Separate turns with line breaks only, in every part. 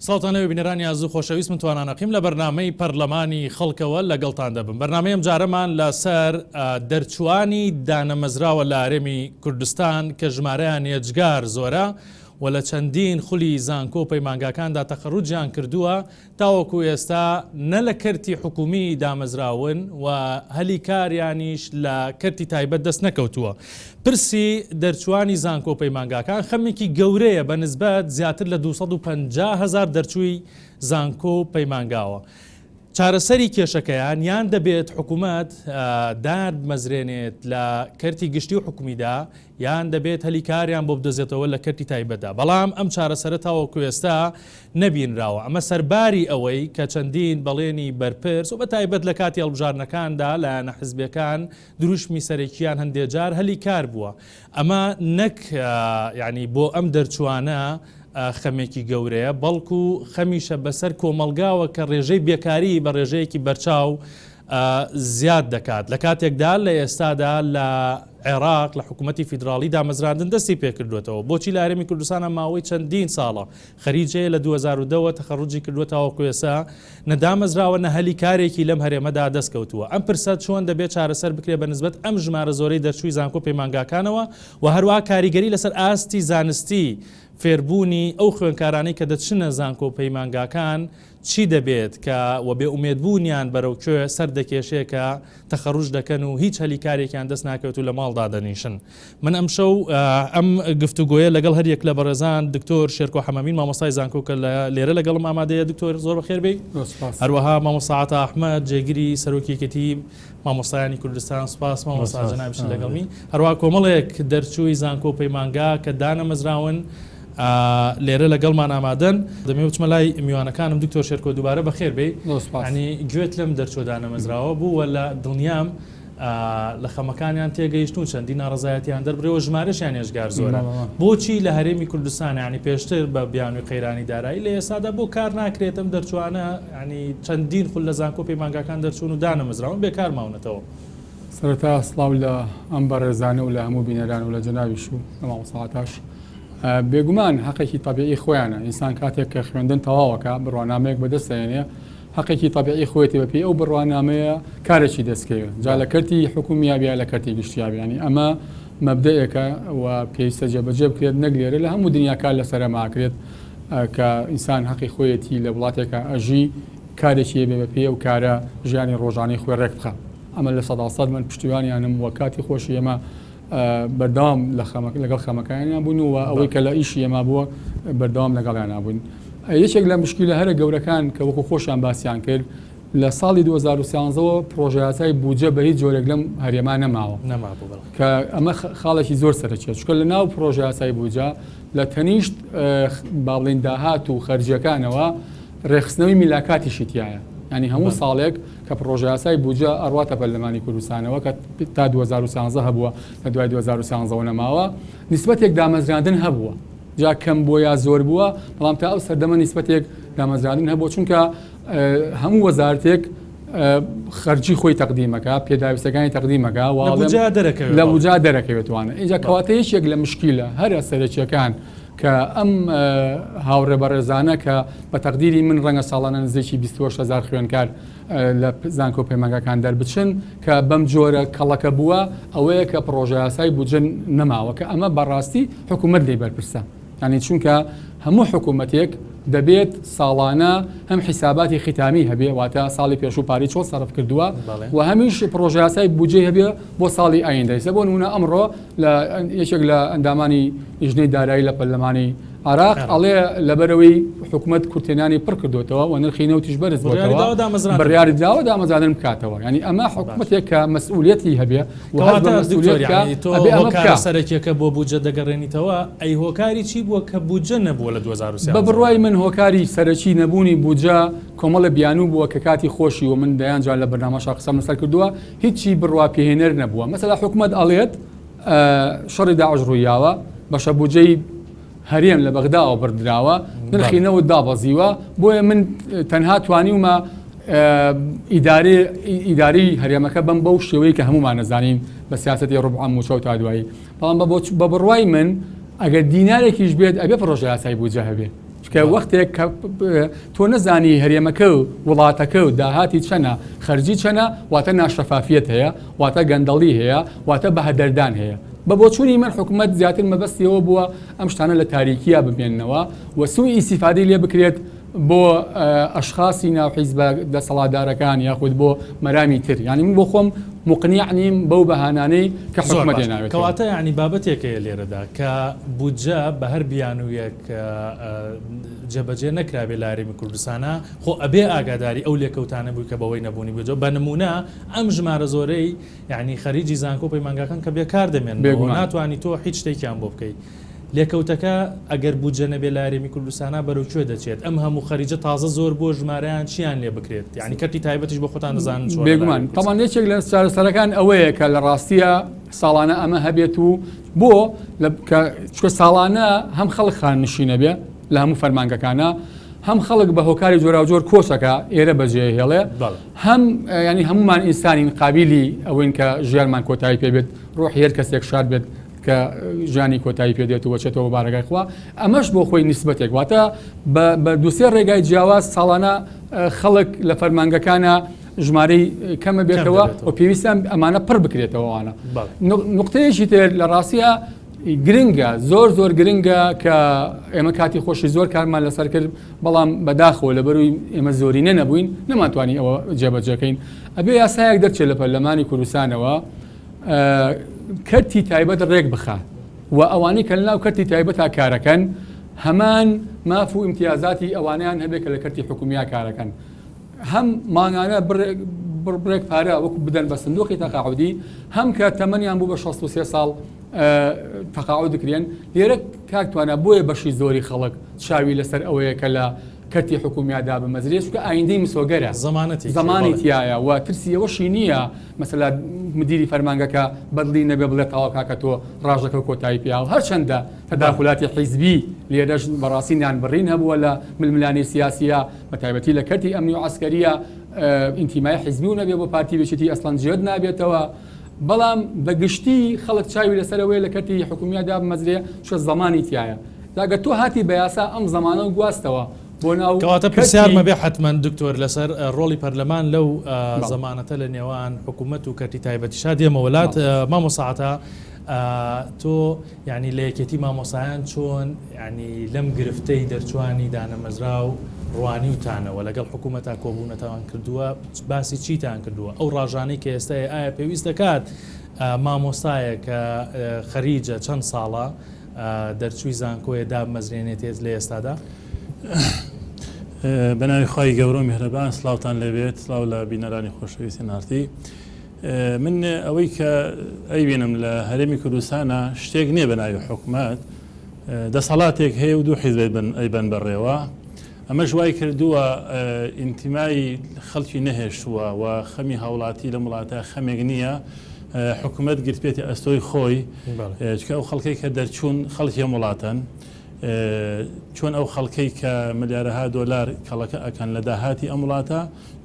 ساڵتانەوە بینەرانی ئازوو خۆشەویستم توانانەقیم لە بەرنامەی پەرلەمانی خەڵکەوە لەگەڵتان دەبم. بەرنامەیەم جارەمان لەسەر دەرچوانی دانەمەزراوە لە هەرێمی کوردستان کە ژمارەیان یەجگار زۆرە و لە چەندین خولی زانکۆ و پەیمانگاکاندا تەقەڕوجیان کردووە تاوەکو ئێستا نە لە کەرتی حکومی دامەزراون و هەلی کاریانیش لە کەرتی تایبەت دەست نەکەوتووە. پرسی دەرچوانی زانکۆ و پەیمانگاکان خەمێکی گەورەیە بە نسبەت زیاتر لە 250,000 دەرچووی زانکۆ و پەیمانگاوە. چارەسەری کێشەکەیان یان دەبێت حکوومەت دار بمەزرێنێت لە کەرتی گشتی و حکومیدا یان دەبێت هەلی کاریان بۆ بدەزێتەوە لە کەرتی تایبەتدا. بەڵام ئەم چارەسەرە تاوەکو ئێستا نەبینراوە. ئەمە سەرباری ئەوەی کە چەندین بەڵێنی بەرپرس و بە تایبەت لە کاتی هەڵبژارنەکاندا لایەنە حزبیەکان دروشمی سەرەکیان هەندێک جار هەلی کار بووە. ئەمە نەک یعنی بۆ ئەم دەرچوانە خەمێکی گەورەیە بەڵکو خەمیشە بەسەر کۆمەلگاوە کە ڕێژەی بێکاری بە ڕێژەیەکی بەرچاو زیاد دەکات. لە کاتێکدا لە ئێستادا لە عێراق لە حکوومەتی فیدراڵی دامەزراندن دەستی پێکردوێتەوە. بۆچی لە هەرێمی کوردستانە ماوەی چەندین ساڵە خەریجەیە لە 2010 تەخەڕوجی کردوێتەوە کوێسا نەدامەزراوە نە هەلی کارێکی لەم هەرێمەدا دەستکەوتووە. ئەم پرسە چۆن دەبێت چارەسەر بکرێ بە نسبەت ئەم ژمارە زۆرەی دەرچووی زانکۆ پەیمانگاکانەوە و هەروە کاریگەری لەسەر ئاستی زانستی فێربوونی ئەو خوێنکارانەی کە دەچنە زانکۆ پەیمانگاکان چی دەبێت کە وە بێ ئومێدبوونیان بەرەو کوێ سەر دەکێشێت کە تەخەڕوج دەکەن و هیچ هەلی کارێکیان دەست ناکەوت و لە ماڵدا دەنیشن. من ئەم شەو ئەم گفتوگۆیە لەگەڵ هەریەک لە بەڕێزان دکتۆر شێرکۆ حەمەمین مامۆستای زانکۆ کە لێرە لەگەڵم ئامادەیە. دکتۆر زۆر بەخێر بێ. هەروەها مامۆستا عەتا ئەحمەد جێگیری سەرۆکیەتی مامۆستایانی کوردستان. سوپاس مامۆستا جەنابشن لەگەڵمی. هەروەها کۆمەڵێک دەرچووی زانکۆ پەیمانگا کە دانەمەزراون لێرە لەگەڵمان ئامادەن. دەمەوێت وچمە لای میوانەکانم دکتۆر شێرکۆ دووبارە بەخێر بێ. ینی گوێت لەم دەرچۆ دانەمەزراوە بوو لە دڵنیام لە خەمەکانیان تێگەیشتون چەندی ناڕزایەتیان دەربرەوە ژمارەشیان ێژگار زۆرە. بۆچی لە هەرێمی کوردستان ینی پێشتر بە بیانوی قەیرانی دارایی لە ئێستادا بۆ کار ناکرێت ئەم دەرچوانە ینی چەندین خول لە زانکۆ پەیمانگاکان دەرچوون و دانەمەزراون بێکار ماونەتەوە.
سەرەتا سڵاو لە ئەم بەڕێزانە و لە هەموو بینەران و لە جەنابیش و لە مامۆستاعاتاش. بێگومان حەقێکی تەبیعی خۆیانە. ئینسان کاتێک کە خوێندن تەواوەکە بڕوانامەیەک بەدەستێنێ حەقێکی تەبیعی خۆیەتی بەپێی ئەو بڕوانامەیە کارێکی دەستکەوێت. جا لە کەرتی حکومیە بیا لە کەرتی گشتیابیانی ئەمە مەبدەیەکە و پێویستە جێبەجێ بکرێت نەگلێرە لە هەموو دنیاکار لەسەرە ماکرێت کە ئینسان حەقی خۆیەتی لە وڵاتێکە ئەژی کارێکی بێ بەپێ و کارە ژیانی ڕۆژانەی خۆی ڕێک بخە. ئەمە لە 100% من پشتیوانیانم وە کاتی خۆشی ئێمە بەردەوام لەگەڵ خەمەکانیان بوون و ئەوەی کە لە ئیشی ئێمە بووە بەردەوام لەگەڵیان نابوون. یەکێک لە مشکلە هەرە گەورەکان کە وەکو خۆشیان باسییان کرد لە ساڵی 2013ەوە پرۆژەیاسای بودجە بە هیچ جۆرێک لەم هەرێما نەماوە کە ئەمە خاڵێکی زۆر سەرچێت. چکە لە ناو پرۆژەیاسای بودجە لە تەنیشت باڵێن داهات و خەرجیەکانەوە ڕێخستنەوەی میلاکاتیشی تایە. ینی هەموو ساڵێک کە پرۆژەیاسای بودجە ئەڕواتە پەرلەمانی کوردستانەوە کە تا 2013 هەبووە لە دوای 2013 نەماوە نیسبەتێک دامەزراندن هەبووە. جا کەم بۆ یا زۆر بووە بەڵام تا ئەو سەردەمە نیسبەتێک دامەزراندن هەبووە چونکە هەموو وەزارەتێک خەرجی خۆی تەقدیمەکە پێداویستەکانی تەقدیمەکە لە بودجە دەرەکەوێتوانە. اینجا کەواتە یەکێک لە مشکیلە هەرە سەرەکیەکان کە ئەم هاوڕێ بەڕێزانە کە بە تەقدیری من ڕەنگە ساڵانە نزیکی 28,000 خوێنکار لە زانکۆ پەیمانگاکان دەربچن کە بەم جۆرە کەڵەکە بووە ئەوەیە کە پرۆژەیاسای بودجە نەماوە کە ئەمە بەڕاستی حکوومەت لێ بەرپرسە. ینی چونکە هەموو حکوومەتێک دەبێت ساڵانە هەم حیساباتی ختامی هەبێ واتە ساڵی پێشوو پاری چۆن سەرف کردووە و هەمیش پرۆژەیاسای بودجە هەبێ بۆ ساڵی ئایندە. بۆ نمونە ئەمڕۆ لە یەکێک لە ئەندامانی لیژنەی دارایی لە پەرلەمانی عراق ئەڵێ لەبەرەوەی حکوومەت کورتێنانی پڕ کردوێتەوە و نرخی نەوتیش بەرز بووەوە بڕیاری داوە دامەزراندن بکاتەوە. ینی ئەمە حکوومەتێک کە مەسئولیەتی هەبێ
سەرەکیەکە بۆ بودجە دەگەڕێنیتەوە ئەی هۆکاری چی بووە کە بودجە نەبووە لە 2013
بە بڕوای من هۆکاری سەرەکی نەبوونی بودجە کۆمەڵە بیانوو بووە کە کاتی خۆشی و من دەیانجار لە بەرنامەشا قسەم لەسەر کردووە هیچی بڕوا پێهێنەر نەبووە. مەسەلا حکوومەت ئەڵێت شەڕی داعش ڕوویاوە بەشە بودجەی هەرێم لە بەغداوە بردراوە نرخینەوە دابەزیوە بۆیە من تەنها توانیومە ئیداری هەرێمەکە بەم بەو شێوەیە کە هەمومان نەزانین بە سیاسەتی ڕوبعام و چەو تا دوایی. بەڵام بە بڕوای من ئەگەر دینارێکیش بێت ئەبێ پرۆژەیاسای بودجە هەبێ کە وەختێک کە تۆ نەزانی هەرێمەکە و وڵاتەکە و داهاتی چەنە خەرجی چەنە واتە ناشەفافیت هەیە واتە گەندەڵی هەیە واتە بەهەدەردان هەیە بە بۆچوونی من حکوومەت زیاتر مەبەستیەوە بووە ئەم شتانە لە تاریکیە ببێننەوە و سوء ئیسیفادەی لێ بکرێت بۆ ئەشخاصی ناوحیزبە دەسەڵاتدارەکان یاخود بۆ مەرامی تر یعنی من بۆ خۆم مقنیع نیم بەو بەهانانەی کە حکوومەت هێناوێت
کەواتە یعنی بابەتێکەیە لێرەدا کە بودجە بە هەر بیانویەک جێبەجێ نەکرابێ لە هەرێمی کوردستانە خۆ ئەبێ ئاگاداری ئەو لێکەوتانە بووی کە بەوەی نەبوونی بجۆ بە نمونە ئەم ژمارە زۆرەی یعنی خەریجی زانکۆ پەیمانگاکان کە بێکار دەمێن ناتوانانی تۆ هیچ شتێکیان بۆ بکەیت لێکەوتەکە ئەگەر بودجە نەبێ لە هەرێمی کوردستانە بەرەو کوێ دەچێت ئەم هەموو خەریجە تازە زۆر بۆ ژمارەیان چیان لێ بکرێت یعنی کەرتی تایبەتیش بۆ خۆتان دەزانن
بێگومان تەمان یەکێک لە چارەسەرەکان ئەوەیە کە لە ڕاستیە ساڵانە ئەمە هەبێت و بۆ چکە ساڵانە هەم خەڵک خان نشینە بێ لە هەموو فەرمانگەکانە هەم خەڵک بە هۆکاری جۆرا و جۆر کۆچەکە ئێرە بەجێ هێڵێ هەم ینی هەمومان ئینسانین قابلی ئەوەین کە ژیانمان کۆتایی پێ بێت ڕۆحی هەر کەسێک شاد بێت کە ژیانی کۆتایی پێدێت و وەچێتەوە بارەکەی خوا ئەمەش بۆ خۆی نیسبەتێک واتە بە دووسێ ڕێگای جیاواز ساڵانە خەڵک لە فەرمانگەکانە ژمارەی کەمە بێتەوە و پێویستیان ئەمانە پڕ بکرێتەوەوانە نقطەیەکی تر لە ڕاستیە گرنگە زۆر گرنگە کە ئێمە کاتی خۆشی زۆر کارمان لەسەر کرد بەڵام بەداخەوە لە بەروی ئێمە زۆرینە نەبووین نەماتوانی ئەوە جێبەجێکەین ئەبێ یاسایەک دەرچێت لە پەرلەمانی کوردستانەوە کەرتی تایبەت ڕێک بخات و ئەوانەی کە لەناو کەرتی تایبەتا کارەکەن هەمان ماف و ئیمتیازاتی ئەوانیان هەبێت کە لە کەرتی حکومیا کارەکەن هەم ماگانە بڕێک پارە وەکو بدەن بە سندوقی تەقاعودی هەم کە تەمەنیان بوو بە 63 ساڵ تەقاعود دەکرێن لێرە کاکتوانە بۆیە بەشی زۆری خەڵک چاوی لەسەر ئەوەیە کە لە کەرتی حکومیادا بمەزرێت چونکە ئایندەی مسۆگەرە زمانی تایە و ترسی ئەوەشی نییە مەسەلا مدیری فەرمانگەکە بەدڵی نەبێ بڵێت تاوا کاکە تۆ ڕاژەکە کۆتایی پێیا و هەرچەندە تەداخلاتی حیزبی لێرەش بەڕاستینیان بڕین هەبووە لە ململانی سیاسیە بە تایبەتی لە کەرتی ئەمنی و عسکەریە ئینتیمای حیزبی و نەبێ بۆ پارتی بێچێتی ئەسڵەن جێت نابێتەوە بەڵام بەگشتی خەڵک چاوی لەسەرەوەی لە کەرتی حکومیادا بمەزرێ چۆ زمانی تایە داگە تۆ هاتی بە یاسا ئەم زمانە و گواستەوە
کەواتە پرسیارمە بێ حتمما دکتۆر لەسەر ڕۆڵی پەرلەمان لەو زەمانەتە لە نێوان حکوومەت و کەرتی تایبەتی شادیە وڵات مامۆساعەتە تۆ ینی لە یەکێتی مامۆسایان چۆن ینی لەم گرفتەی دەرچوانی دانەمەزرا و ڕوانی وتانەوە لەگەڵ حکوومەتا کۆبوونەتەوان کردووە باسی چیتان کردووە ئەو ڕاژانەی کە ئێستای ئایا پێویست دەکات مامۆستایە کە خەریجە چەند ساڵە دەرچووی زانکۆیە دابمەزرێنێتێت لە ئێستادا
بەناوی خی گەورە میهرەبان سلااوتان لەبێت سلااو لە بینەرانی خۆشەویستی نارتی من ئەوەی کە ئەیبینم لە هەرێمی کوردستانە شتێک نییە بەناوی حکوومەت دەسەڵاتێک هەیە و دوو حیزب ئەیبەن بەڕێوە ئەمە ژوای کردووە ئینتیمای خەڵکی نەهێشتووە و خەمی هاوڵاتی لە وڵاتە خەمێک نییە حکوومەت گرتپێتی ئەستۆی خۆی چکە ئەو خەڵکەی کە دەرچوون خەڵکی وڵاتن چۆن ئەو خەڵکەی کە ملیارەها دۆلار کەڵەکە ئەکەن لە داهاتی ئەم وڵاتە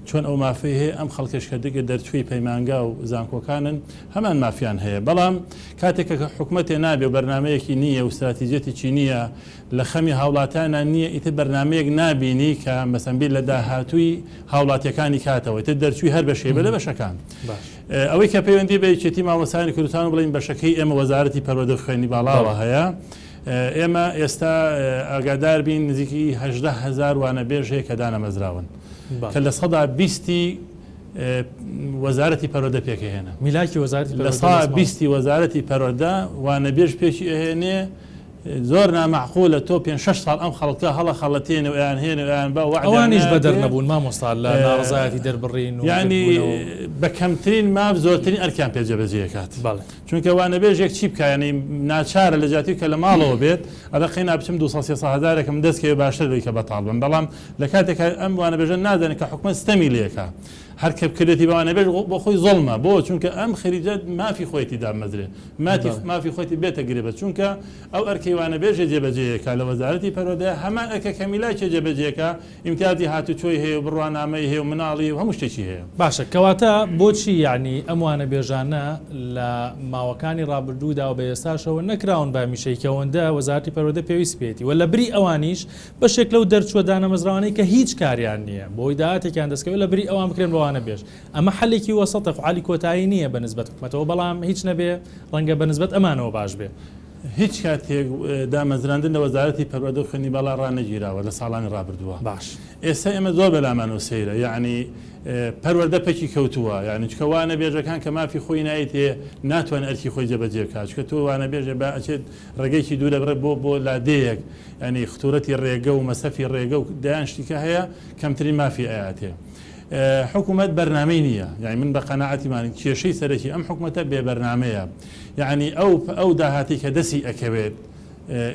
چۆن ئەو مافی هەیە ئەم خەڵکەش کە دیگە دەرچووی پەیمانگا و زانکۆکانن هەمان مافیان هەیە بەڵام کاتێکە کە حکوومەتێ نابێ و بەرنمەیەکی نییە و استراتیجێتێکی نییە لە خەمی هاوڵاتیانە نییە ئیتر بەرنمەیەک نابینی کە مەسەمبیل لە داهاتووی هاوڵاتیەکانی کاتەوە تر دەرچووی هەر بەشێ بە لە بەشەکان ئەوەی کە پەیوەندی بە یەکێتی مامۆستایانی کوردستان و بڵین بەشەکەی ئێمە وەزارەتی پەروەردە و خوێنی باڵاوە هەیە ئێمە ئێستا ئاگادار بین نزیکی 18,000 وانە بێژەیە کە دانەمەزراون کە لە سەدا 20 وەزارەتی پەروەردە پێکەهێنە
میلاکی وەزارەتی
لە سا 20 وەزارەتی پەروەردە وانە بێژ پێشی ئەهێنێ زۆر نامەعقولە تۆ 5-6 ساڵ ئەم خەڵکە هەڵە خەڵەتێنە و یان هێنە یان بە
ئەوانیش بەدەر نەبوون مامۆستا لە ناڕزایەتی دەربڕین و
ینی بە کەمترین ماف زۆرترین ئەرکیان پێجەبەجێکات چونکە وانە بێژێک چی بکە ینی ناچارە لە جاتی کە لە ماڵەوە بێت ئەدە قەینا بچم 200,000 دەستکەوێ باشتر لەی کە بەتاڵ بن بەڵام لە کاتێک ئەم وانە بێژە نادەن کە حکومەت ستەمی لێکە هەرکە بکرێتی بەوانە بێژ بۆ خۆی زۆڵمە بۆ چونکە ئەم خەریجە مافی خۆیتی دامەزرێ مافی خۆیتی بێتە گرێبە چونکە ئەو ئەرکەیوانە بێژە جێبەجێیەکە لە وەزارەتی پەروەردەیە هەمان ئەرکە کەمیلای چێ جێبەجێەکە ئیمتیازی هاتوچۆی هەیە و بڕوانامەی هەیە و مناڵی و هەموو شتێکی هەیە
باشە کەواتە بۆچی یعنی ئەموانە بێژانە لە ماوەکانی ڕابردوودا و بە ئێستاشەوە نەکراون بە میشەیکەوەندە وەزارەتی پەروەردە پێویست بێتی و لە بری ئەوانیش بەشێک لەو دەرچووە دانەمەزراوانەی کە هیچ کاریان نییە بۆی داهاتێکیان دەستکەوێت لە بری ئەوان بکرێن بەوانە بێژ ئەمە حەلێکی وەسەتە فعالی کۆتایی نییە بە نسبەت حکومەتەوە بەڵام هیچ نەبێ ڕەنگە بە نسبەت ئەمانەوە باش بێ
هیچ کاتێک دامەزراندن لە وەزارەتی پەروەردە و خوێنی باڵا ڕانەگیراوە لە ساڵانی ڕابردووە
باش
ئێستا ئێمە زۆر بەلامانەوە سەیرە یعنی پەروەردە پەکی کەوتووە یعنی چکە وانە بێژەکان کە مافی خۆی نایەتێ ناتوان ئەرکی خۆی جێبەجێ بکات چکە تۆ وانە بێژە بە ئەچێت ڕێگەیەکی دوو دەبڕێت بۆ لادەیەک ینی خطورەتی ڕێگە و مەسەفی ڕێگە و دایان شتیکە هەیە کەمترین مافی ئاياتێ حکوومەت بەرنامەی نییە یعنی من بە قەناعەتیمانی کێشەی سەرەکی ئەم حکوومەتە بێ بەرنامەیە یعنی ئەو داهاتی کە دەسی ئەکەوێت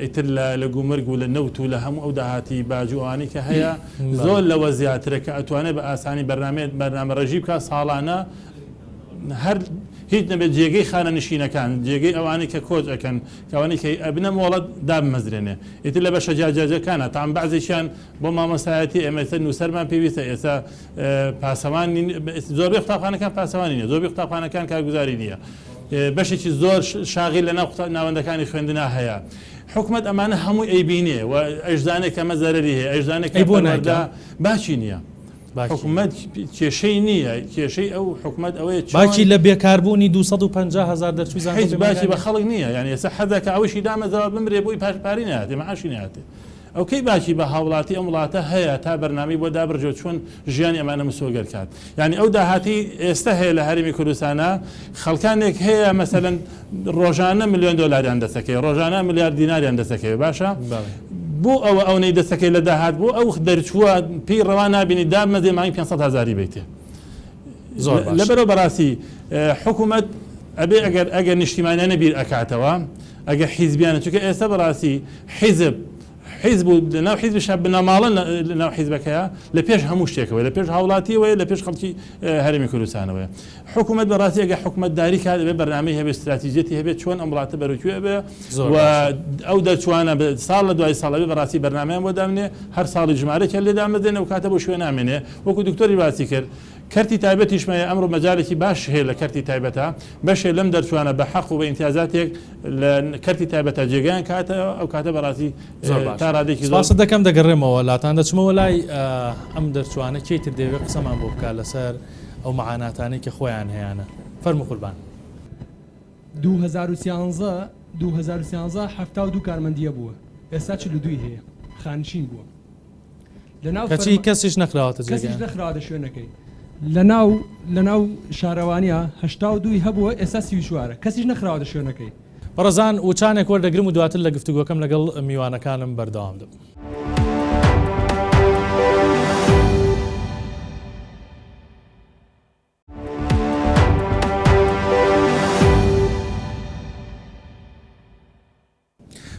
ئیتر لە گومرگ و لە نەوت و لە هەموو ئەو داهاتی باجووانی کە هەیە زۆر لەوە زیاترە کە ئەتوانێت بە ئاسانی بەرنامە ڕێژی بکە ساڵانە هەر هیچ نەبێت جێگەی خانە نشینەکان جێگەی ئەوانەی کە کۆچ ئەەکەن کەوانەی کە ئەبنە مۆڵەت دابمەزرێنێ ئیتر لە بەشە جاجەکانە تام بەعزیشیان بۆ مامەسایەتی ئێمەسە نووسەرمان پێویستە ئێستا پاسەوانی زۆربەی قوتابخانەکان پاسەوانی نیە زۆربەی قوتابخانەکان کارگوزاری نییە بەشێکی زۆر شاغی لە ناو ناوەندەکانی خوێندنا هەیە حکومت ئەمانە هەمووی ئەیبینێ و ئەژدانێک ئەمە زەرری هەیە ئەژدانێک بۆ باچی نییە حکومت کێشەی نییە کێشەی ئەو حکومت ئەوەیە
باکی لە بێکاربوونی 250,000 دەرچویزان
باکی بە خەڵک نییە یعنی ئێستا حەزەکە ئەوشی دامەزەوە بمرێ بۆی پاشپاری نهاتێ مەعاشی نهاتێ ئەو کەی باکی بە هاوڵاتی ئەم وڵاتە هەیە تا بەرنامەی بۆ دابرجێ چۆن ژیانی ئەمانە مسۆگەر کات یعنی ئەو داهاتی ئێستا هەیە لە هەرێمی کوردستانە خەڵکانێک هەیە مەسەلەن ڕۆژانە ملیۆن دۆلاریان دەسەکەی ڕۆژانە ملیار دیناریان دەسەکەی باشە بۆ ئەوەی دەسەکەی لە داهات بۆ ئەو دەرچووە پێی ڕەوا نبینی دامەزێ مانگی 500,000 بیتێ لەبەرەوە بەڕاستی حکوومەت ئەبێ ئەگەر نیشتیمانیانە بیر ئەکاتەوە ئەگەر حیزبیانە چونکە ئێستا بەڕاستی حیزب لەناو حیزب بنەماڵە لەناو حیزبەکەیە لە پێش هەموو شتێکەوە لە پێش هاوڵاتیەوەی لە پێش خەڵکی هەرێمی کوردستانەوەی حکوومەت بەڕاستی ئەگە حکوومەتداری کات دەبێت بەرنامەی هەبێت استراتیژیەتی هەبێت چۆن ئەم وڵاتە بەروکوێ بێ و ئەو دەرچوانە ساڵ لە دوای ساڵەوەی بەڕاستی بەرنامەیان بۆ دامنێ هەر ساڵی ژمارەێکە لێ دامەدێنە و کاتە بۆ شوێن نامێنێ وەکو دکتۆری باسی کرد کەرتی تایبەتیشمەیە ئەمڕۆ مەجالێکی باش هەیە لە کەرتی تایبەتە بەشێ لەم دەرچوانە بە حەق و بە ئیمتیازاتێک لە کەرتی تایبەتە جێگەیان کاتە ئەو کاتە بەڕاستی تا ڕادێکی
زۆر دەکەم دەگەڕێمەوە لاتان دەچمەوە لای ئەم دەرچوانە کێتر دەوێت قسەمان بۆ بکات لەسەر ئەو معاناتانەی کە خۆیان هەیەە فەرمو قوربان
2013 72 کارمەندیە بووە ئێستا 42 هەیە خانشین بووە
کەچی کەسیش نەخراوەتە
نەخراوە شوێنەکەی لەناو شارەوانیە 82 هەبووە ئێستا 34 کەسیش نەخراوە شوێنەکەی
بەڕزان وچانێک وەردەگرم و دواتر لە گفتوگۆکەم لەگەڵ میوانەکانم بەردەوام دەبم.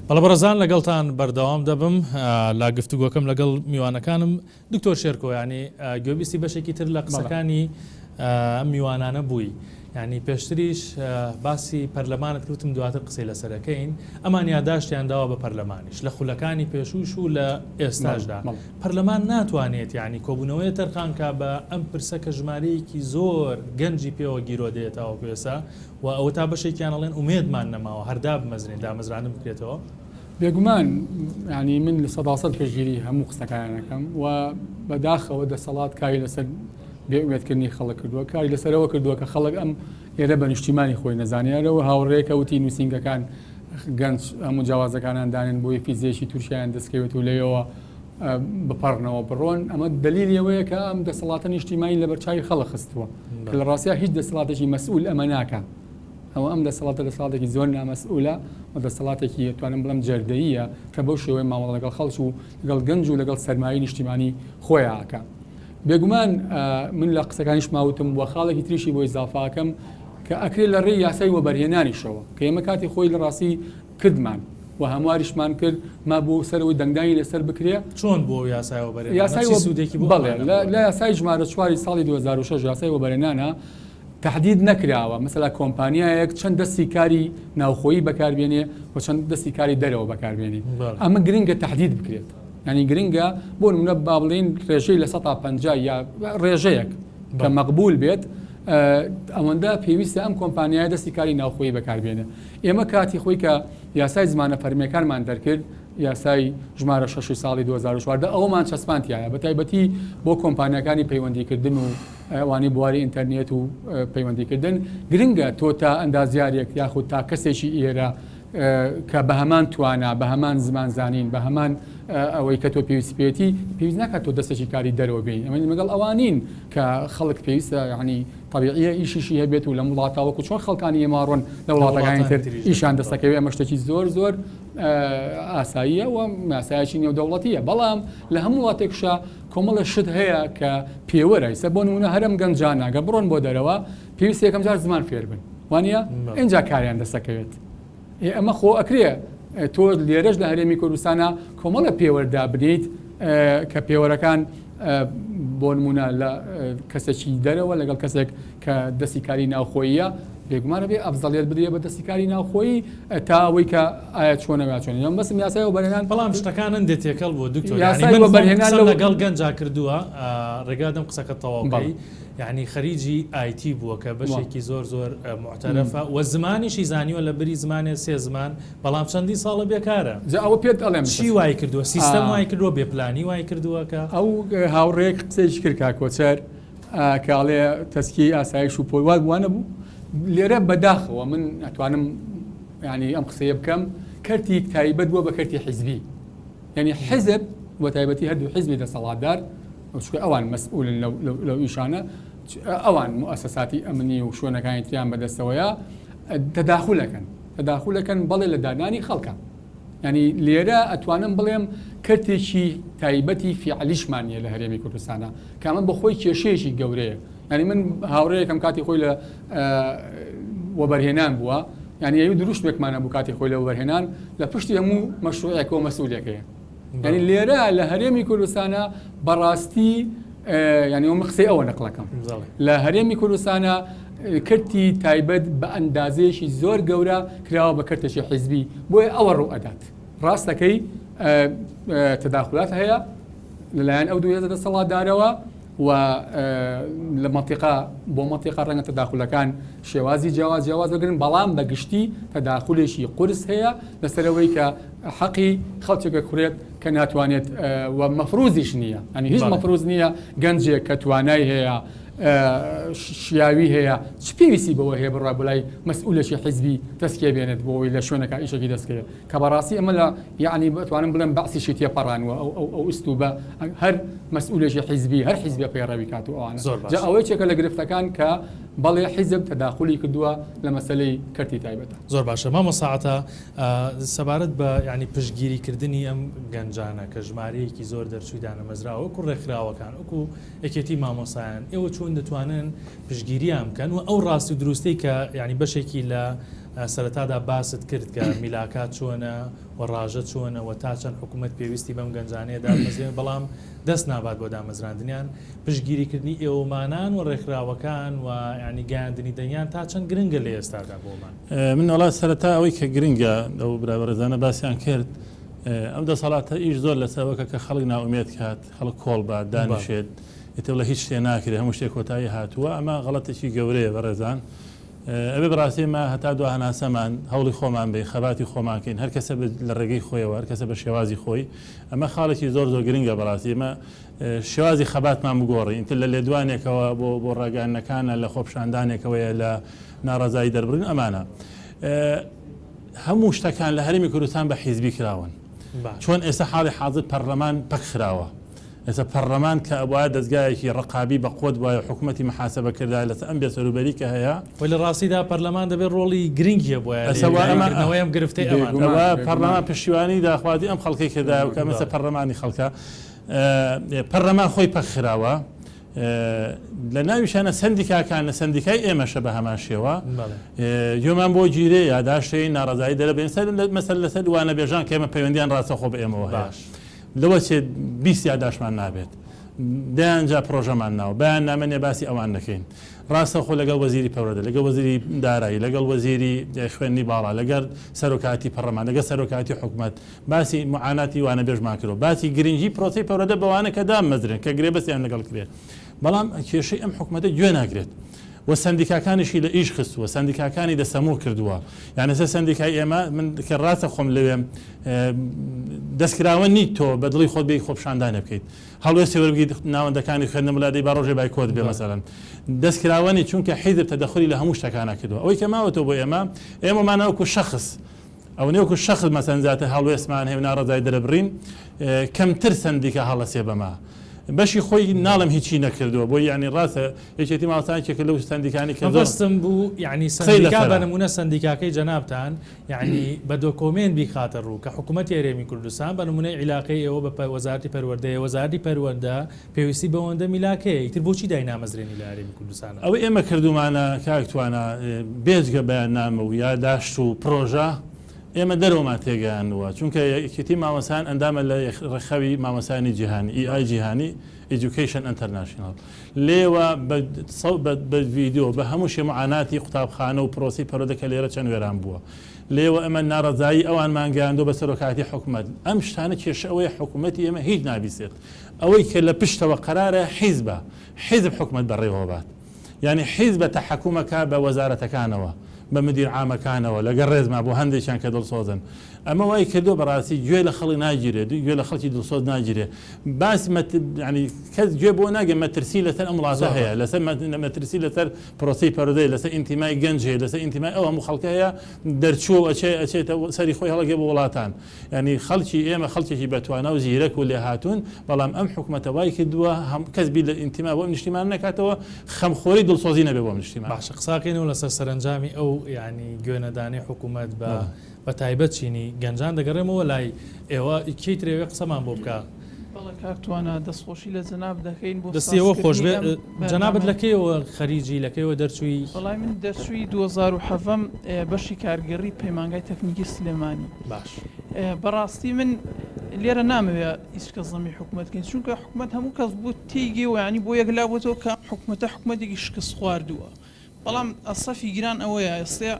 بەڵە بەڕزان لەگەڵتان بەردەوام دەبم لا گفتوگۆکەم لەگەڵ میوانەکانم دکتۆر شێرکۆیانی گوێبیستی بەشێکی تر لە قسەکانی ئەم میوانانە بووی ینی پێشتریش باسی پەرلەمانت کردم دواتر قسەی لەسەرەکەین ئەمان یاداشتیان داوە بە پەرلەمانیش لە خولەکانی پێشوش و لە ئێستاشدا پەرلەمان ناتوانێت ینی کۆبوونەوەی تەرخانکە بە ئەم پرسەکە ژمارەیەکی زۆر گەنجی پێوە گیرۆ دێتەوە پێسا و ئەوە تا بەشێکیان ئەڵێن ئومێدمان نەماوە هەردا بمەزرێن دامەزرانم بکرێتەوە
بێگومان ینی من لە 100% پێشگیری هەموو قسەکانەکەم و بەداخەوە دەسەڵات کاری لەسەر بێئومێدکردنی خەڵک کردووە کاری لەسەرەوە کردووە کە خەڵک ئەم ئێرە بە نیشتیمانی خۆی نەزانیارەوە هاوڕێکە وتی نووسنگەکان گەنج هەموو جیاوازەکانیان دانێن بۆی فیزیەشی تووشیان دەستکەوێت و لێەوە بپەڕنەوە بڕۆن ئەمە دلیلەوەیە کە ئەم دەسەڵاتە نیشتیمانی لە بەرچاوی خەڵک خستووە کە لە ڕاستیا هیچ دەسەڵاتێکی مەسئول ئەمە ناکە ئەوە ئەم دەسەڵاتێکی زۆر نامەسئولە و دەسەڵاتێکی توانم بڵم جەردەییە کە بەو شێوەی ماوەڵ لەگەڵ خەڵک و لەگەڵ گەنج و لەگەڵ سەرمایی نیشتیمانی خۆیانکە بێگومان من لە قسەکانیش ماوتم وە خاڵێکی تریشی بۆی زافاکەم کە ئەکرێت لە ڕێی یاسای وە بەرهێنانیشەوە کە ئێمە کاتی خۆی لە ڕاستی کردمان و هەمواریشمان کرد ما بۆ سەرەوەی دەنگدانی لەسەر بکرێ
چۆن بۆ یاسایەوە بەرێ
یاسای
سوودێکی بۆ
بڵێ لە یاسای ژمارە 4 ساڵی 2006 یاسای وەبەرهێنانە تهدید نەکراوە مثلا کۆمپانیایەک چەند دەستی کاری ناوخۆیی بەکاربێنێ و چەند دەستی کاری دەرەوە بەکاربێنێ ئەمە گرنگە تهدید بکرێت ینی گرنگە بۆ نمونە با بڵێن ڕێژەی لە 150 یا ڕێژەیەک کە مەقبول بێت ئەوەندە پێویستە ئەم کۆمپانیای دەستی کاری ناوخۆیی بەکاربێنێ ئێمە کاتی خۆی کە یاسای زمانە فەرمیەکانمان دەرکرد یاسای ژمارە 6 ساڵی 2014 ئەومان چەسپانتیایە بە تایبەتی بۆ کۆمپانیەکانی پەیوەندیکردن و ئەوانی بواری ئینتەرنێت و پەیوەندیکردن گرنگە تۆ تا ئەندازیارێک یاخود تا کەسێکی ئێرە کە بە هەمان توانە بە هەمان زمان زانین بە هەمان ئەوەی کە تۆ پێویستێتی پێویست ناکات تۆ دەستێکی کاری دەرەوە بین ئەمە مەگەڵ ئەوانین کە خەڵک پێویستە یعنی طبیعیە ئیشیشی هەبێت و لە وڵاتاوەکو چۆن خەڵکانی ئێماڕۆن لە وڵاتەکانی تر ئیشان دەستەکەوێت ئەمە شتێکی زۆر ئاساییە و ماسایەکی نێودەوڵەتیە بەڵام لە هەموو وڵاتێکشە کۆمەڵە شت هەیە کە پێوەرە ئیسە بۆ نمونە هەرم گەنجاناگە بڕۆن بۆ دەرەوە پێویست یەکەم جار زمان فێر بن وانە ئینجا کاریان دەستەکەوێت ئەمە خۆ ئەکرێ تۆ لێرەش لە هەرێمی کوردستانە کۆمەڵە پێوەردا بنیت کە پێوەرەکان بۆ نمونە لە کەسێکی دەرەوە لەگەڵ کەسێک کە دەستی کاری ناوخۆییە بێگومانە بێ ئەفزەڵیت بدرێ بە دەستی کاری ناوخۆیی تا ئەوەی کە ئایا چۆنەوە چۆن ئەم بەسم یاسایەوە بەرهێنان
بەڵام شتەکانن دێتێکەڵ بۆ دوکتۆر
یاسایەوە بەرهێنان
لەگەڵ گەنجا کردووە ڕێگادەم قسەکە تەواوکەی یعنی خەریجی ئایتی بووە کە بەشێکی زۆر معتەرەفە و زمانیشی زانیوە لە بری زمانێ 3 زمان بەڵام چەندی ساڵە بێکارە
ئەوە پێت ئەڵێم
چی وای کردووە سیستەم وای کردووە بێپلانی وای کردووە کە
ئەو هاوڕێک قسەیەکی کرد کا کۆچەر کاڵێ تەسکی ئاسایش و پۆی وانە بوو لێرە بەداخەوە من ئەتوانم ینی ئەم قسەیە بکەم کەرتی تایبەت بووە بە کەرتی حیزبی یعنی حزب بۆ تایبەتی هەردوو حیزبی دەسەڵاتدار ئەوان مەسئولن لەو ئیشانە ئەوان مؤسساتی ئەمنی و شوێنەکانی تریان بەدەستەوەیە تەداخولەکەن بەڵێ لە دانانی خەڵکە ینی لێرە ئەتوانم بڵێم کەرتێکی تایبەتی فیعلیشمانیە لە هەرێمی کوردستانە کامە بە خۆی کێشەیەکی گەورەیە ینی من هاوڕەیەکەم کاتی خۆی لە وەبەرهێنان بووە ینی ئەوی دروشتێکمانە بوو کاتی خۆی لە وەبەرهێنان لە پشتی هەموو مەشروعێکەوە مەسئولێکەیە ینی لێرە لە هەرێمی کوردستانە بەڕاستی ینی ئەومە قسەی ئەوە نەقڵەکەم لە هەرێمی کوردستانە کەرتی تایبەت بە ئەندازەیەکی زۆر گەورە کراوە بە کەرتێکی حیزبی بۆیە ئەوە ڕوو ئەدات ڕاستەکەی تەداخلات هەیە لەلایەن ئەو دوو هێزە دەسەڵاتدارەوە و لە مەنتیقا بۆ مەنتیقا ڕەنگە تەداخلەکان شێوازی جیاواز بگرن بەڵام بە گشتی تەداخلێکی قورس هەیە لەسەرەوەی کە حەقی خەڵکێکە کوڕێت کە ناتوانێت و مەفروزیش نییە ئەنی هیچ مەفروز نییە گەنجێک کە توانای هەیە شیاوی هەیە چ پێویستی بەوە هەیە بڕای بڵای مەسئولێکی حیزبی دەستکێ بێنێت بۆەوەی لە شوێنەکە ئیشێکی دەستکەوێت کە بەڕاستی ئەمە لە یعنی بتوانم بڵێم بەعسیشی تێپەڕانوە ئەو ئوستوبە هەر مەسئولێکی حیزبی هەر حیزبی پەیڕەوی کات و ئەوانە جا ئەوەی چێکە لە گرفتەکان کە بەڵێ حیزب تەداخلی کردووە لە مەسەلەی کەرتی تایبەتە
زۆر باشە مامۆساعەتە سەبارەت بە ینی پشتگیریکردنی ئەم گەنجانە کە ژمارەیەکی زۆر دەرچووی دانەمەزراوە وەکو ڕێکخراوەکان وەکو یەکێتی مامۆسایان ئێوە چۆن دەتوانن پشتگیریان بکەن و ئەو ڕاستی و دروستەی کە ینی بەشێکی لە سەرەتادا باست کرد کە میلاکات چۆنە و ڕاژە چۆنە و تا چەند حکوومەت پێویستی بەم گەنجانەیە دامەزرێن بەڵام دەست نابات بۆ دامەزراندنیان پشتگیریکردنی ئێوەمانان و ڕێکخراوەکان و ینی گەیاندنی دەنگیان تا چەند گرنگە لە ئێستادا بۆمان
من وڵات سەرەتا ئەوەی کە گرنگە ئەو برابەرزانە باسییان کرد ئەم دەسەڵاتە ئیش زۆر لەسەرەوەکە کە خەڵک ناومێت کات خەڵک کۆڵ بە دانیشێت ئێتە لە هیچ شتێ ناکرێت هەموو شتێک کۆتایی هاتووە ئەمە غەڵەتێکی گەورەیە بەڕێزان ئەبێ بەڕاستیمە هەتا دو هەناسەمان هەوڵی خۆمان بێ خەباتی خۆمانکەین هەر کەسە لە ڕێگەی خۆیەوە هەر کەسە بە شێوازی خۆی ئەمە خاڵێکی زۆر گرنگە بەڕاستی ئمە شێوازی خەباتمان بگۆڕی ئینتر لە لێدوانێکەوە بۆ ڕاگەانەکانە لە خۆپشاندانێکەوەیە لە ناڕەزایی دەربڕین ئەمانە هەموو شتەکان لە هەرێمی کوردستان بە حیزبی کراون چۆن ئێستا حاڵی حاضر پەرلەمان پەکخراوە ئێستا پەرلەمان کە ئەوە دەستگایەکی ڕقابی بە قۆت وایە حکوومەتی محاسبە کردا لەسەر ئەم بێسەروبەری کە هەیە
ولی لە ڕاستیدا پەرلەمان دەبێت ڕۆڵی گرنگیە بۆیەوەی ئەم گرفتەی
ئەوە پەرلەمان پشتیوانی داخوازی ئەم خەڵکی کردا و کە مەسە پەرلەمانی خەڵکە پەرلەمان خۆی پەکخراوە لە ناویشانە سندیکاکان لە سندیکای ئێمەشە بە هەمان شێوە گوێمان بۆ گیرێ یاداشتەی ناڕزایی دەرەبێن مەسەر لەسەر وانە بێژان کە ئێمە پەیوەندیان ڕاستەخۆ بە ئێمەوە هەیە لەوە چێت 20 یاداشمان نابێت دەیانجا پرۆژەمان ناو بەیان نامەنێ باسی ئەوان دەکەین ڕاستەخۆ لەگەڵ وەزیری پەورەدە لەگەڵ وەزیری دارایی لەگەڵ وەزیری خوێندنی باڵا لەگەر سەرۆکاتی پەرلەمان لەگەڵ سەرۆکاتی حکوومەت باسی معاناتی وانە بێژمان کردەوە باسی گرنگی پرۆسی پەورەدە بەوانە کە دامەزرێن کە گرێ بەسییان لەگەڵ کرێت بەڵام کێشەی ئەم حکوومەتە گوێ ناگرێت و سندیکاکانیشی لە ئیش خستووە سندیکاکانی دەسەموو کردووە یانە سە سندیکای ئێمە من کە ڕاستە خۆم لەوێ دەستکراوە نیت تۆ بە دڵی خۆت بێی خۆپشاندانە بکەیت هەڵوێستی وەربگیت ناوەندەکانی خوێندنە مولادەی با ڕۆژێ بای کۆت بێ مەسەڵەن دەستکراوەنی چونکە حیزب تەدەخلی لە هەموو شتەکانە کردووە ئەوەی کە ماوەتەوە بۆ ئێمەمانەوەکو شەخص ئەو نێوەکو شەخص مەسەنجاتە هەڵوێسمان هێو ناڕزای دەرەبڕین کەمتر سندیکە هەڵەسێ بەما بەشی خۆی ناڵم هیچی نەکردووە بۆ یعنی ڕاستە یەکێتی ماوەسانێکێکە لەو سندیکانی کە
بەستم بوو یعنی سندیکا بە نمونە سندیکاکەی جەنابتان یعنی بە دۆکۆمێن بیخاتە ڕوو کە حکوومەتی هەرێمی کوردستان بە نمونەی عیلاقەی ئەوە بە وەزارەتی پەروەردەیە وەزارەتی پەروەردە پێویستی بەوەندە میلاکەیە ئیتر بۆچی داینامەزرێنی لە هەرێمی کوردستانە
ئەوەی ئێمە کردومانە کاکتوانە بێجگە بەیاننامە و یاداشت و پرۆژە ئێمە دەرەوەمان تێگەیانوە چونکە یەکێتی مامۆسان ئەندامە لە ڕێخەوی مامۆسانی جیهانی ئای جیهانی ئیدوکیشن ئینتەرناشنال لێوە بە ڤیددیۆ بە هەموو شێ معاناتی قوتابخانە و پرۆسی پەرۆدەکە لێرە چەند وێران بووە لێوە ئەمە ناڕزایی ئەوان مانگەیاندۆ بە سەرۆکاتی حکوومەت ئەم شتانە کێشە ئەوەیە حکوومەتی ئێمە هیچ نابیسێت ئەوەی کە لە پشتەوە قەرارە حیزبە حیزب حکوومەت بەڕێوە بات یعنی حیزبە تەحەکومەکە بە وەزارەتەکانەوە بە مدیر عامەکانەوە لەگەڵ ڕێزما بۆ هەندێکیان کە دڵسۆزن ئەمە وای کردو بەڕاستی گوێ لە خەڵی ناگیرێت گوێ لە خەڵکی دڵسۆز ناگیرێ باس ینی کەس گوێ بۆ ناگە مەترسی لەسەر ئەم وڵاتە هەیە لەسەر مەترسی لەسەر پرۆسی پەرۆدەی لەسەر ئینتیمای گەنج هەیە لەسەر ئینتیمای ئەو هەموو خەڵکە هەیە دەرچووە ئەچێتە سەری خۆی هەڵەگێ بۆ وڵاتان ینی خەڵکی ئێمە خەڵکێکی بەتوانە و زیرەک و لێ هاتوون بەڵام ئەم حکوومەتە وای کردووە کەس بی لە ئینتیما بۆ نیشتیمان نکاتەوە خەمخۆری دڵسۆزی نەبێ بۆ نیشتیمان
باش قساکەین و لەسەر سەرنجامی ئەو ینی گوێنەدانی حکوومەت بە تایبەت چینی گەنجان دەگەڕێمەوە لای ئێوە کەی ترێوێ قسەمان بۆ بکە
کارتوانە دەستخۆشی لە جەناب دەکەین بۆ
دەستیەوە خۆش بێ جەنابەت لەکەیەوە خەریجی لەکەیەوە دەرچووی
وەڵای من دەرچووی 2007 بەشی کارگەڕی پەیمانگای تەکنیکی سلێمانی
باش
بەڕاستی من لێرە نامەوێ هیچ کەس زەمی حکوومەتکەین چونکە حکوومەت هەموو کەس بۆ تێیگەی و ینی بۆ یەکلابێتەوە کە حکوومەتە حکوومەتێکی شکست خواردووە بەڵام ئەسەفی گران ئەوەیە ئێستا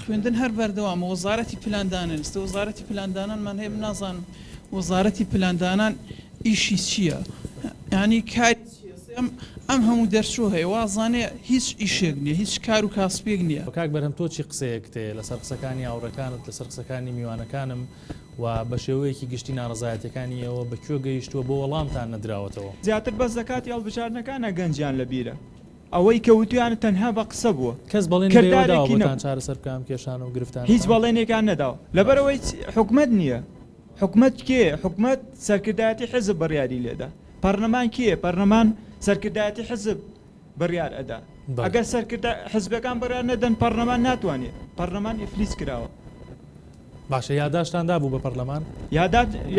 خوێندن هەر بەردەوامە وەزارەتی پلاندانان ئێستا وەزارەتی پلاندانانمان هەیە نازانم وەزارەتی پلاندانان ئیشی چییە ینی کاری ئەم هەموو دەرچوو هەیە وازانێ هیچ ئیشێک نییە هیچ کار و کاسبێک نییە
کاک بەرهەم تۆ چی قسەیەکتەیە لەسەر قسەکانی هاوڕەکانت لەسەر قسەکانی میوانەکانم و بە شێوەیەکی گشتی ناڕزایەتەکانی ئەوە بەکوێ گەیشتووە بۆ وەڵامتان نەدراوەتەوە
زیاتر بەس زەکاتی هەڵبژاردنەکانە گەنجیان لەبیرە ئەوەی کە وتیانە تەنها بە قسە بووە
کەس بەڵێن چارەسەر بکەم کێشان و گرفتان
هیچ بەڵێنێکان نەداوە لەبەرەوەی حکومەت نییە حکومەت کێ حکومەت سەرکردایەتی حزب بڕیاری لێدا پەرلەمان کێ پەرلەمان سەرکردایەتی حزب بڕیار ئەدا ئەگەر حزبەکان بڕیار نەدەن پەرلەمان ناتوانێت پەرلەمان ئیفلیس کراوە
باشە یاداشتان دابوو بە پەرلەمان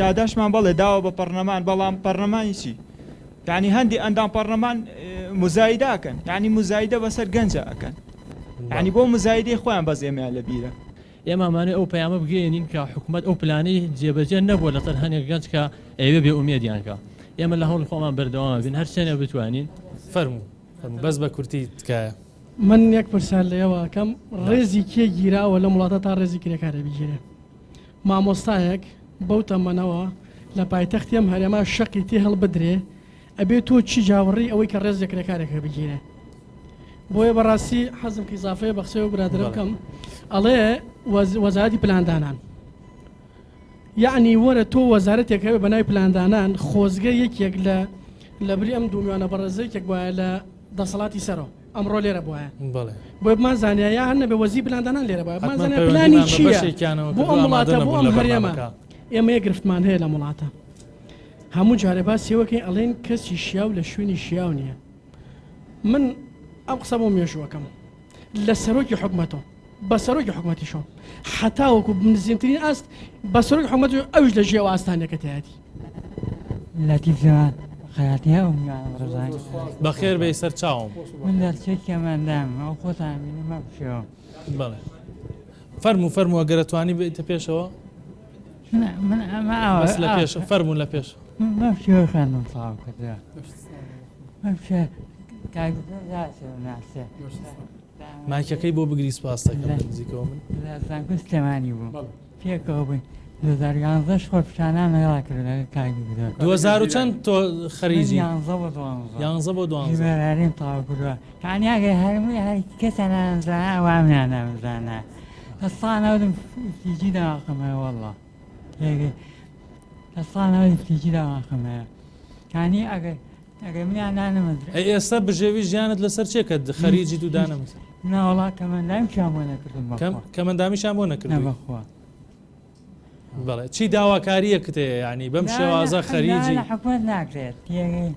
یاداشمان بەڵێ داوە بە پەرلەمان بەڵام پەرلەمانی چی یعنی هەندی ئەندام پەرلەمان مزایداکەن یعنی مزایدە بەسەر گەنجە ئەەکەن یعنی بۆ مزایدەی خۆیان بەزێمیان لەبیرە
ئێمەمانێ ئەو پەیامە بگەێنین کە حکوومەت ئەو پلانی جێبەجێ نەبووە لەسەر هەنێک گەنج کە ئەوێ بێ ئومێدیانکە ئێمە لە هەوڵ خۆمان بەردەوامە بین هەر چێنە بتوانین
فەرموو بەس بە کورتی تکایە
من یەک پرسیار لەوە کەم ڕێزی کێ گیراوە لە وڵاتە تا ڕێزی کرێکارە بگیرێ مامۆستایەک بەو تەمەنەوە لە پایتەختی ئەم هەرێما شەقی تێ هەڵبدرێ ئەبێ تۆ چی جاوەڕی ئەوەی کە ڕێز کرێکارێکە بگیرێ بۆیە بەڕاستی حەزم کیزافەیە بەخسێ و برادرە بکەم ئەڵێ وەزارەتی پلاندانان یعنی وەرە تۆ وەزارەتێکەوێ بەناوی پلاندانان خۆزگە یەکێک لە بری ئەم دوومیوانە بەڕێزەیەکێک وایە لە دەسەڵاتی سەرەوە ئەمڕۆ لێرە بواە بۆ بمان زانایە هەر نەبێ وەزی پلاندانان لێرە بە مازانە پلانی چییە بۆ ئەم وڵاتە بۆ ئەم هەرێمە ئێمە یەگرفتمان هەیە لە وڵاتە هەموو جارێ باسیەوەکەی ئەڵێن کەسی شیاو لە شوێنی شیاو نییە من ئەم قسە بۆ مێژوەکەم لە سەرۆکی حکومەتەوە بە سەرۆکی حکومەتیشەوە حتاوەکو نزیمترین ئاست بە سەرۆکی حکومەت ئەوش لە ژێوە ئاستانەکە تایەتی
لەتیف جوان خەیاتی هەم ڕزای
بەخێر بێ سەر چاوم
من دەرچێکیەمەندام ئەو خۆتانبینی مەبشەوە
بەڵێ فەرمو ئەگەرەتوانی بێتە پێشەوە
من ئەمە
بەس لە پێش فەرمون لە پێش
مەبشەوە خوێندم تەواو کردووە مەبشە ناسێ
مایکەکەی بۆ بگری سپاس دەکەم نزیکەوە من
زانکۆ سلێمانی بوو پێکەوە بووین 2011 خۆپشانان لەگەڵا کرد لەگە کاگی بدە
2000 و چەند تۆ خەریجی
11
بۆ 12
ژمێراریم تەواو کردووە کانیاگەی هەرمووی هەر کەسە نازانە ئەوانیان نامزانە دەستانەوەدم تیجی داواقمەوە وەڵڵا دەستانەوە تیجی داواقمەیە کانی ئەگەر منیان نانەمەدرێت
ئێستا بژێوی ژیانت لەسەر چێکە خەریجی و دانەمەز
ناوەڵا کەمەندایم بۆ نەکردم
کەمەندامیشان بۆ نەکردن
بەخوا
بەڵێ چی داواکاریە کتێ ینی بەم شێوازە خەریجی
لە حکومەت ناکرێت تێگەی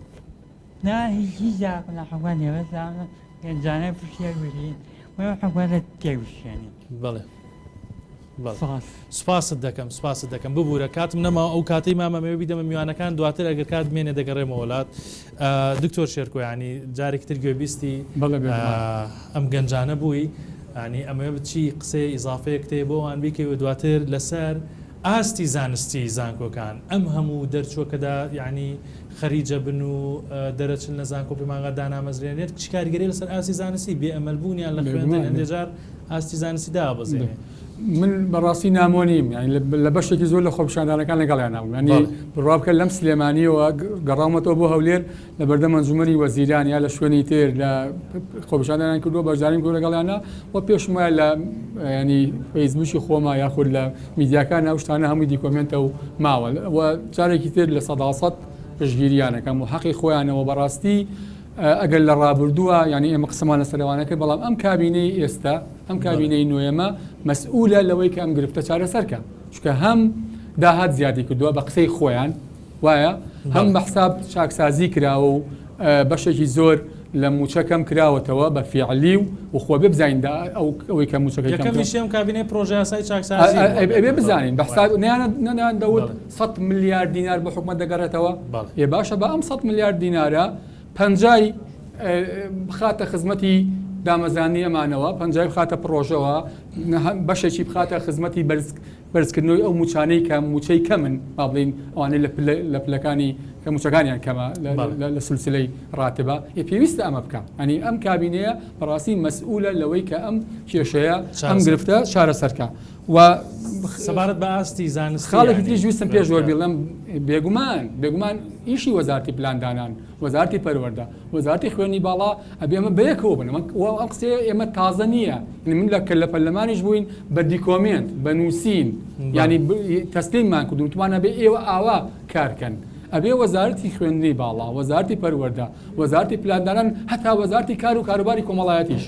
نا هیچی زیاکە لە حکومەت نێوەزانە گەنجانەی پشتێک بگرین وێ حکومەتە تێوشێنی
بەڵێ سپاست دەکەم ببوورە کاتم نەما ئەو کاتی مامەمەوە بیدەمە میوانەکان دواتر ئەگەر کات بمێنێ دەگەڕێمە وڵات دکتۆر شێرکۆیانی جارێکی تر گوێبیستی ئەم گەنجانە بووی ینی ئەمە بچی قسەی ئیزافەیە کتێ بۆوان بیکەوە دواتر لەسەر ئاستی زانستی زانکۆکان ئەم هەموو دەرچۆکەدا یعنی خەریجە بن و دەرەچن لە زانکۆ پێمانگا دانامەزرێنێت چی کاریگەری لەسەر ئاستی زانستی بێ ئەمەلبوونیان لە خوێندن هەندێجار ئاستی زانستی دابەزێنێ
من بەڕاستی نامۆنیم لە بەشێکی زۆر لە خۆپشاندانەکان لەگەڵیان نابووم ینی بڕابکە لەم سلێمانیەوە گەڕاومەتەوە بۆ هەولێر لە بەردە منجومەری وەزیران یا لە شوێنی تر لە خۆپشاندانیان کردووە بەشداریم کردو لەگەڵیانە و پێشمە لە ینی فەیسبوکی خۆما یاخود لە میدیاکان ناوشتانە هەمووی دیکۆمنتە و ماوە و جارێکی تر لە 100% پشگیریانەکەم و حەقی خۆیانەوە بەڕاستی ئەگەر لە ڕابردووە ینی ئێمە قسەمان لە سەروانەکە بەڵام ئەم کابینەی ئێستا ئەم کابینەی نوێمە مەسئولە لەوەی کە ئەم گرفتە چارەسەرکە چکە هەم داهات زیادی کردووە بە قسەی خۆیان وایە هەم بە حساب چاکسازی کراوە و بەشێکی زۆر لە موچەکەم کراوەتەوە بە فیعلی و خۆ ببزین ئەوەی کە
موچەکەم کابینەی پرۆژه یاسای چاکسازی
ئەبێ بزانین بە حساب نەیان دەوت 100 میلیارد دینار بە حکومەت دەگەڕێتەوە ێ باشە بە ئەم 100 میلیارد دینارە 50 بخاتە خزمەتی دامەزانی ئەمانەوە 50 بخاتە پرۆژەوە بەشێکی بخاتە خزمەتی بەرزکردنەوەی ئەو موچانەی کە موچەی کەمن با بڵین ئەوانەی لە پلەکانی کە موچەکانیان کەمە لە سلسلەی ڕاتبە پێویستە ئەمە بکە ئەنی ئەم کابینەیە بەڕاستی مەسئولە لەوەی کە ئەم کێشەیە ئەم گرفتە چارەسەرکە و
سەبارەت بە ئاستی زانستی
خاڵێکی تریش ویستم پێش زۆر بڵێم بێگومان ئیشی وەزارتی پلاندانان وەزارتی پەروەردە وەزارتی خوێنی باڵا ئەبێ ئەمە بەیەکەوە بن ئەم قسەیە ئێمە تازە نییە من لە پەرلەمانیش بووین بە دیکۆمنت بە نووسین ینی تەسلیممان کردو توانە بێ ئێوە ئاوا کارکەن ئەبێ وەزارتی خوێندنی باڵا وەزارتی پەروەردە وەزارتی پلاندانان هەتا وەزارتی کار و کاروباری کۆمەڵایەتیش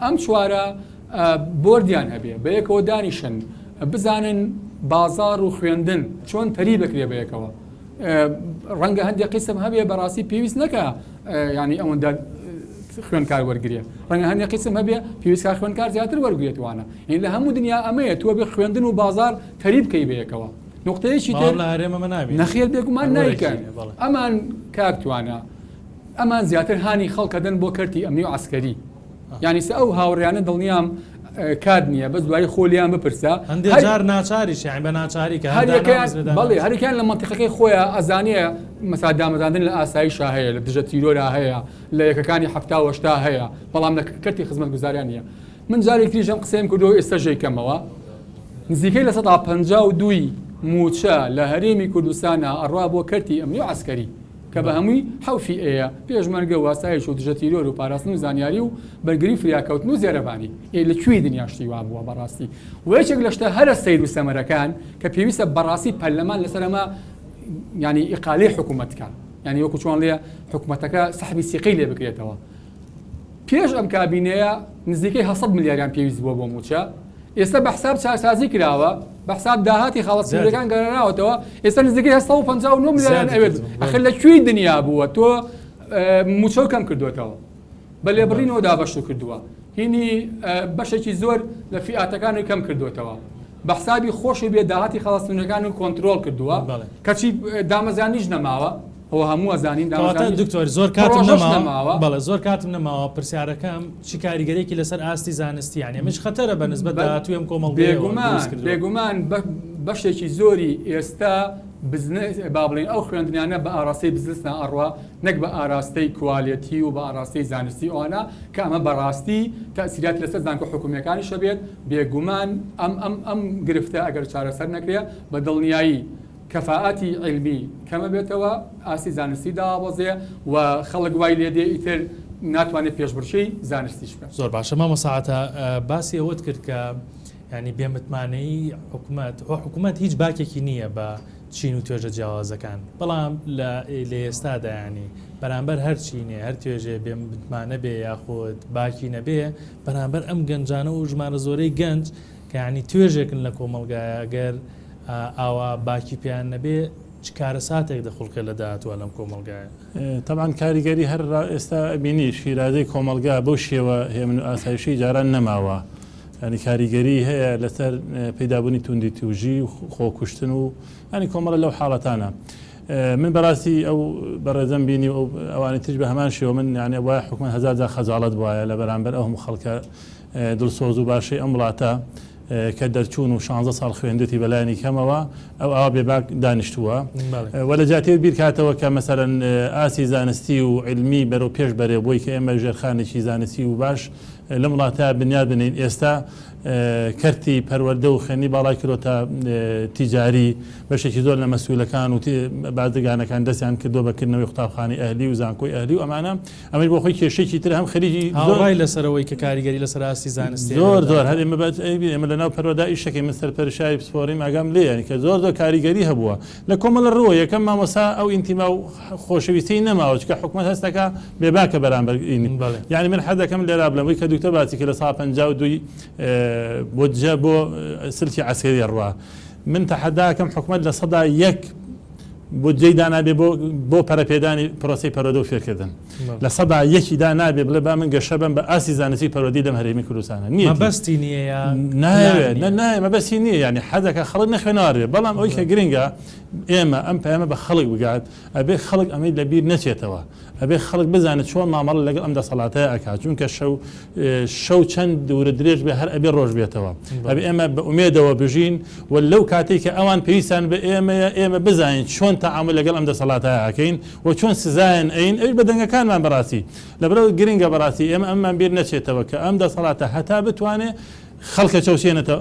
ئەم چوارە بۆردیان هەبێ بەیەکەوە دانیشن بزانن بازار و خوێندن چۆن تەری بکرێ بەیەکەوە ڕەنگە هەندێک قسم هەبێ بەڕاستی پێویست نەکە ینی ئەوەندە خوێنکار وەرگێ ڕەنگە هەندێک قسم هەبێ پێویستکار خوێنکار زیاتر وەرگێتوانە این لە هەموو دنیا ئەمەیە تۆ بێ خوێندن و بازار تەری بکەی بەیەکەوە نقطەیەکی تر نەخێر بێگومان نایکەن ئەمان کاکتوانە ئەمان زیاتر هانی خەڵکەدەن بۆ کەرتی ئەمنی و عسکەری یعنی سە ئەو هاوڕیانە دڵنیام کات نییە بەس دوای خۆلیان بپرسە
هەندێکجار ناچاریش بە ناچاری کە
بەڵێ هەرێکیان لە منتیقەکەی خۆیان ئەزانەیە مەسا دامەزاندن لە ئاساییشا هەیە لە دژە تیرۆرا هەیە لە یەکەکانی هەفتا هەیە بەڵام لە کەرتی خزمەت گوزاریان نیە من جارێک تریژەم قسەیم کردەوە ئێستا ژێکەمەوە نزیکەی لە 152 موچە لە هەرێمی کوردستانە ئەڕوا بۆ کەرتی ئەمنی و عسکەری کە بە هەمووی حوفی ئەیە پێشمەرگە واسایش و دژە تیرۆر و پاراستن و زانیاری و بەرگری فریاکەوتن و زێرەبانی لەکوێی دنیاشتی وا بووە بەڕاستی وەیەکێک لە شتە هەرە سەیر و سەمەرەکان کە پێویستە بەڕاستی پەرلەمان لەسەرەمە ینی ئیقالەی حکوومەتکان ینی وەکو چۆن لێ حکوومەتەکە سەحبی سیقی لێ بکرێتەوە پێش ئەم کابینەیە نزیکەی 700 میلیاریان پێویست بووە بۆ موچە ئێستا بە حساب چارسازی کراوە بە حساب داهاتی خاڵەتەکان گەڕاوەتەوە ئێستا نزیکەی 159 میلیۆن ئەوێت ئەخر لەکوێی دنیا بووە تۆ موچە کەم کردوێتەوە بە لێبڕینەوە دابەشت کردووە هینی بەشێکی زۆر لە فیئاتەکانی کەم کردوێتەوە بە حسابی خۆشی بێ داهاتی خاڵەتەکان و کۆنتترۆل کردووە کەچی دامەزانیش نەماوە ئەوە هەموو ئەزانین
دکتۆر زۆر کاتم نەماوە بەڵێ زۆر کاتم نەماوە پرسیارەکەم چی کاریگەرێکی لەسەر ئاستی زانستی یانێ مش خەتەرە بەنسبەت بە توێم کۆمەڵ
بێگومان بەشێکی زۆری ئێستا با بڵین ئەو خوێندنیانە بە ئاراستەی بزنسنا ئەڕوا نەک بە ئاراستەی کوالیەتی و بە ئاراستەی زانستی ئەوانە کە ئەمە بەڕاستی تەسیرات لەسەر زانکۆ حکوومیەکانی شەبێت بێگومان ئەم گرفتە ئەگەر چارەسەر نەکرێ بە دڵنیایی کەفاعەتی علمی کەمە بێتەوە ئاسی زانستی داوازێ و خەڵک وای لێدێ ئیتر ناتوانێت پێشبڕشەی زانستیش بێت.
زۆر باشە مامۆساعاتە باسی ئەوەت کرد کە ینی بێمتمانەی حکوومەت هیچ باکێکی نییە بە چین و توێژە جیاوازەکان بەڵام لە ئێستادا ینی بەرامبەر هەرچینێ هەر توێژێ بێمتمانە بێ یاخۆت باکی نەبێ بەرامبەر ئەم گەنجانە و ژمارە زۆرەی گەنج کە ینی توێژێکن لە کۆمەلگایە گەر ئاوا باکی پێیان نەبێ چ کارە ساتێک دەخڵکە لە داهاتوە لەم کۆمەلگایە.
تەبان کاریگەری هەر ئێستا بینی شیرازەی کۆمەلگا بەو شێوە هێمن و ئاسایشی جاران نەماوە. ینی کاریگەری هەیە لەسەر پەیدابوونی توندی توژی و خۆکوشتن و ینی کۆمەڵە لەو حاڵەتانە. من بەڕاستی ئەو بەڕێزەم بینی و ئەوانی تر بە هەمان شێوە من یانێ وایە حکومەت هەزار جار خەجاڵەت وایە لە بەرامبەر ئەو هەموو خەڵکە دڵسۆز و باشەی ئەم وڵاتە کە دەرچوون و 16 ساڵ خوێندێتی بەلایانی کەمەوە ئەو ئاوا بێباک دانیشتووە وە لە جاتێ بیرکاتەوە کە مەسەرەن ئاسی زانستی و علمی بەرەو پێش بەرێ بۆی کە ئێمە ژێرخانێکی زانستی و باش لە وڵاتە بنیاد بنین ئێستا کەرتی پەروەردە و خوێنی باڵای کرۆتە تیجاری بەشێکی زۆر لە مەسئولەکان و بازرگانەکان دەستیان کردو بەکردنەوەی قوتابخانەی ئەهلی و زانکۆی ئەهلی و ئەمانە ئەمەی بۆ خۆی کێشێکی تر هەم خەریکی
زۆرڕای لەسەرەوەی کە کاریگەری لەسەر ئاستی زانستی
زۆر هەر ئێمە لەناو پەروەدا ئیشەکەی من سەرپەرشایی پسپۆڕیم ئاگام لێ ینی کە زۆر کاریگەری هەبووە لە کۆمەڵە ڕۆ یەکەم مامۆسا ئەو ئینتیما و خۆشەویستی نەماوە چکە حکومەت هەستەکە بێباکە بەرامبەر یعنی من حەدەکەم لێرا بڵێمەوەی کە دوکتۆر باسی کە لە ساڵ 52 بۆ سلکی عسکری ڕوا من تەحەداکەم حکومەت لە سەدا یەک بودجەی دانابێ بۆ پەرەپێدانی پرۆسی پەرۆدە و فێرکردن لە سەدا یەکی دانابێ بڵێ با من گەشە بم بە ئاسی زانستی پەرۆدی دەم هەرێمی کوردستانە نییە
مەبەستی نییە
نایە مەبەستی نییە یعنی حەزەکە خەڵک نەخوێنەوارێ بەڵام ئەوەی کە گرنگە ئێمە ئەم پەیامە بە خەڵک بگات ئەبێ خەڵک ئەمەی لەبیر نەچێتەوە ئەبێ خەڵک بزانێت چۆن مامەڵ لەگەڵ ئەم دەسەڵاتەیە ئەکات چونکە شەو چەند دوورە درێژ بێ هەر ئەبێ ڕۆژ بێتەوە ئەبێ ئێمە بە ئومێدەوە بژین و لەو کاتێک کە ئەوان پێویستان بە ئێمە بزانین چۆن تەعامل لەگەڵ ئەم دەسەڵاتەیە ئەکەین و چۆن سزایان ئەین ئەوی بە دەنگەکانمان بەڕاستی لەبەرەوە گرنگە بەڕاستی ئێمە ئەممان بیر نەچێتەوە کە ئەم دەسەڵاتە هەتا بتوانێت خەڵکە چەوسێنێتەوە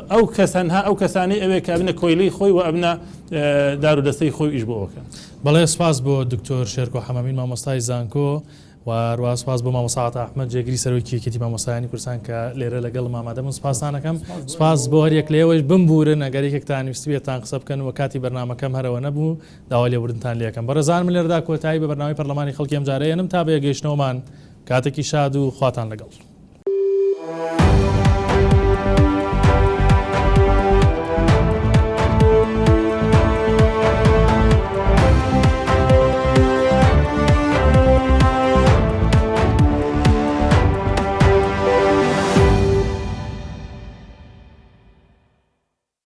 ئەو کەسانی ئەوێ کە بنە کۆیلەی خۆی و ئەبنە دار و دەستەی خۆی ئیش بۆ ئەوکە.
بەڵێ سپاس بۆ دکتۆر شێرکۆ حەمەمین مامۆستای زانکۆ و ڕوا سپاس بۆ مامۆساعات ئەحمەد جێگری سەرۆکی یەکێتی مامۆستایانی کوردستان کە لێرە لەگەڵ مامادەبوون سپاسانەکەم سپاس بۆ هەریەک لێوەش بمبورن ئەگەر یەکێکتان ویستی بێتان قسە بکەن و کاتی بەرنامەکەم هەرەوە نەبوو داوا لێبوردنتان لێکەم بەڕێزان من لێرەدا کۆتایی بە بەرنامەی پەرلەمانی خەڵکی ئەم جارەیەنم تا بە گەیشتنەوەمان کاتێکی شاد و خواتان لەگەڵ.